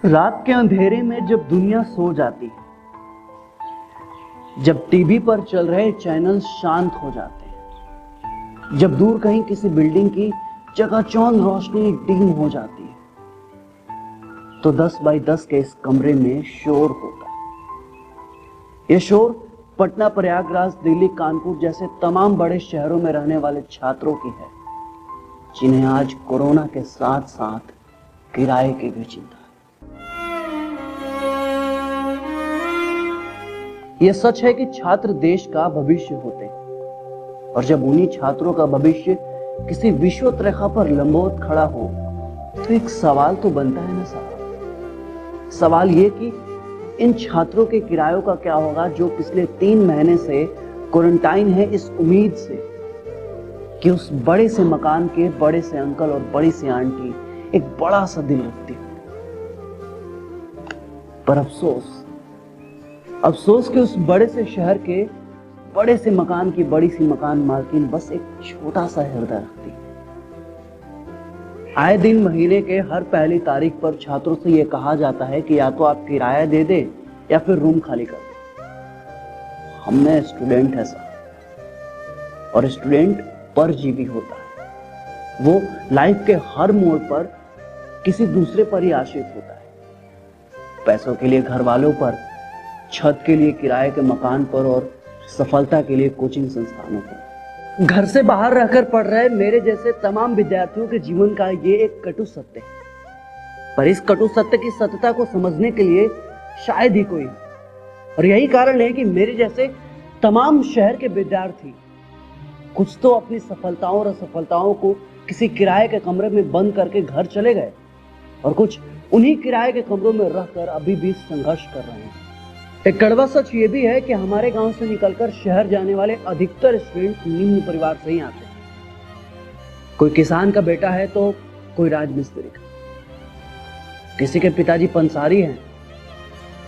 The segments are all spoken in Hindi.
रात के अंधेरे में जब दुनिया सो जाती है, जब टीवी पर चल रहे चैनल शांत हो जाते हैं, जब दूर कहीं किसी बिल्डिंग की चकाचौंध रोशनी डिम हो जाती है, तो 10 बाई 10 के इस कमरे में शोर होता है। यह शोर पटना, प्रयागराज, दिल्ली, कानपुर जैसे तमाम बड़े शहरों में रहने वाले छात्रों की है, जिन्हें आज कोरोना के साथ साथ किराए की भी चिंता है। यह सच है कि छात्र देश का भविष्य होते हैं, और जब उन्हीं छात्रों का भविष्य किसी विषुवत रेखा पर लंबवत खड़ा हो, तो एक सवाल तो बनता है ना साहब। सवाल यह कि इन छात्रों के किरायों का क्या होगा, जो पिछले 3 महीने से क्वारंटाइन है, इस उम्मीद से कि उस बड़े से मकान के बड़े से अंकल और बड़ी सी आंटी एक बड़ा सा दिल रखती होगी। पर अफसोस कि उस बड़े से शहर के बड़े से मकान की बड़ी सी मकान मालकिन बस एक छोटा सा हृदय रखती है। आए दिन महीने के हर पहली तारीख पर छात्रों से यह कहा जाता है कि या तो आप किराया दे दे या फिर रूम खाली कर दे। हमने स्टूडेंट है साहब, और स्टूडेंट परजीवी होता है। वो लाइफ के हर मोड़ पर किसी दूसरे पर ही आश्रित होता है। पैसों के लिए घर वालों पर, छत के लिए किराए के मकान पर, और सफलता के लिए कोचिंग संस्थानों पर। घर से बाहर रहकर पढ़ रहे मेरे जैसे तमाम विद्यार्थियों के जीवन का ये एक कटु सत्य है। पर इस कटु सत्य की सत्यता को समझने के लिए शायद ही कोई, और यही कारण है कि मेरे जैसे तमाम शहर के विद्यार्थी कुछ तो अपनी सफलताओं और असफलताओं को किसी किराए के कमरे में बंद करके घर चले गए, और कुछ उन्हीं किराए के कमरों में रहकर अभी भी संघर्ष कर रहे हैं। एक कड़वा सच ये भी है कि हमारे गांव से निकलकर शहर जाने वाले अधिकतर स्टूडेंट निम्न परिवार से ही आते हैं। कोई किसान का बेटा है तो कोई राजमिस्त्री का, किसी के पिताजी पंसारी हैं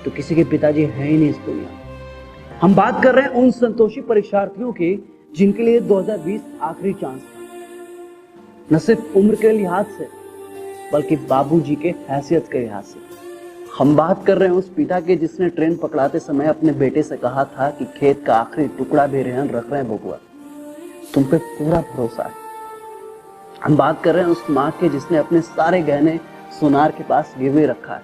तो किसी के पिताजी हैं ही नहीं इस दुनिया में। हम बात कर रहे हैं उन संतोषी परीक्षार्थियों की जिनके लिए 2020 आखिरी चांस था, न सिर्फ उम्र के लिहाज से बल्कि बाबूजी के हैसियत के लिहाज से। हम बात कर रहे हैं उस पिता के जिसने ट्रेन पकड़ाते समय अपने बेटे से कहा था कि खेत का आखिरी टुकड़ा भी रहन रख रहे हैं बबुआ, तुम पे पूरा भरोसा है। हम बात कर रहे हैं उस माँ के जिसने अपने सारे गहने सोनार के पास गिरवे रखा है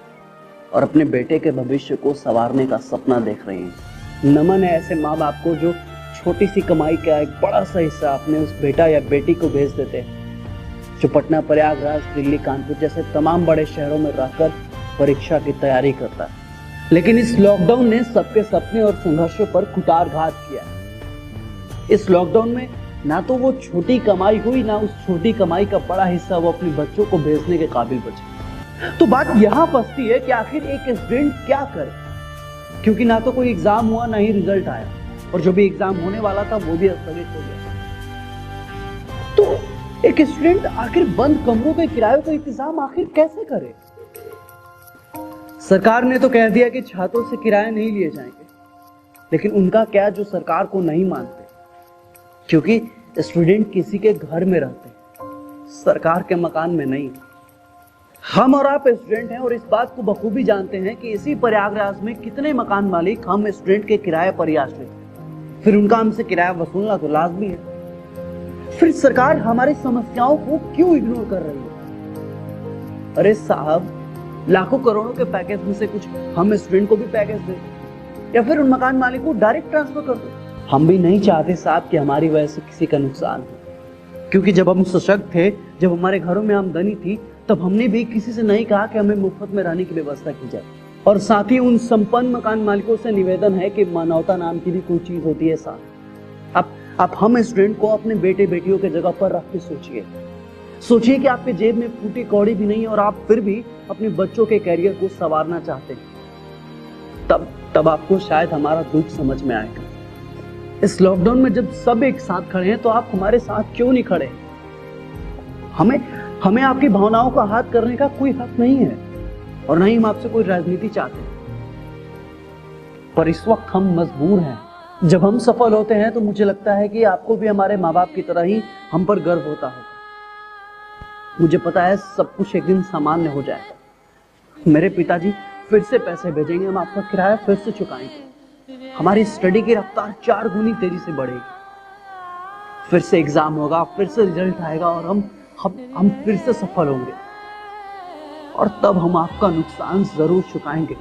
और अपने बेटे के भविष्य को संवारने का सपना देख रही है। नमन है ऐसे माँ बाप को जो छोटी सी कमाई का एक बड़ा सा हिस्सा अपने उस बेटा या बेटी को भेज देते हैं, जो पटना, प्रयागराज, दिल्ली, कानपुर जैसे तमाम बड़े शहरों में रहकर परीक्षा की तैयारी करता है। लेकिन इस लॉकडाउन ने सबके सपने और संघर्षों पर कुठाराघात किया। इस लॉकडाउन में ना तो वो छोटी कमाई हुई, ना उस छोटी कमाई का बड़ा हिस्सा वो अपने बच्चों को भेजने के काबिल बचे। तो बात यहाँ फंसती है कि आखिर एक स्टूडेंट क्या करे, क्योंकि ना तो कोई एग्जाम हुआ, ना ही रिजल्ट आया, और जो भी एग्जाम होने वाला था वो भी स्थगित हो गया। तो एक स्टूडेंट आखिर बंद कमरों के किराए का इंतजाम आखिर कैसे करे? सरकार ने तो कह दिया कि छात्रों से किराया नहीं लिए जाएंगे, लेकिन उनका क्या जो सरकार को नहीं मानते, क्योंकि स्टूडेंट किसी के घर में रहते हैं, सरकार के मकान में नहीं। हम और आप स्टूडेंट हैं और इस बात को बखूबी जानते हैं कि इसी प्रयागराज में कितने मकान मालिक हम स्टूडेंट के किराए पर ही आश्रित हैं। फिर उनका हमसे किराया वसूलना तो लाजमी है। फिर सरकार हमारी समस्याओं को क्यों इग्नोर कर रही है? अरे साहब, लाखों करोड़ों के पैकेज में से कुछ हम स्टूडेंट को भी पैकेज दे, या फिर उन मकान मालिक को डायरेक्ट ट्रांसफर कर दो। हम भी नहीं चाहते साहब कि हमारी वजह से किसी का नुकसान हो, क्योंकि जब हम सशक्त थे, जब हमारे घरों में आमदनी थी, तब हमने भी किसी से नहीं कहा कि हमें मुफ्त में रहने की व्यवस्था की जाए। और साथ ही उन संपन्न मकान मालिकों से निवेदन है कि मानवता नाम की भी कोई चीज होती है साहब। आप हम स्टूडेंट को अपने बेटे बेटियों के जगह पर रख के सोचिए कि आपके जेब में फूटी कौड़ी भी नहीं और आप फिर भी अपने बच्चों के कैरियर को संवारना चाहते हैं। तब आपको शायद हमारा दुख समझ में आएगा। इस लॉकडाउन में जब सब एक साथ खड़े हैं, तो आप हमारे साथ क्यों नहीं खड़े? हमें आपकी भावनाओं का हाथ करने का कोई हक नहीं है, और नहीं हम आपसे कोई राजनीति चाहते। पर इस वक्त हम मजबूर हैं। जब हम सफल होते हैं तो मुझे लगता है कि आपको भी हमारे माँ बाप की तरह ही हम पर गर्व होता होगा। मुझे पता है सब कुछ एक दिन सामान्य हो जाएगा, मेरे पिताजी फिर से पैसे भेजेंगे, हम आपका किराया फिर से चुकाएंगे, हमारी स्टडी की रफ्तार 4 गुनी तेजी से बढ़ेगी, फिर से एग्जाम होगा, फिर से रिजल्ट आएगा और हम फिर से सफल होंगे और तब हम आपका नुकसान जरूर चुकाएंगे।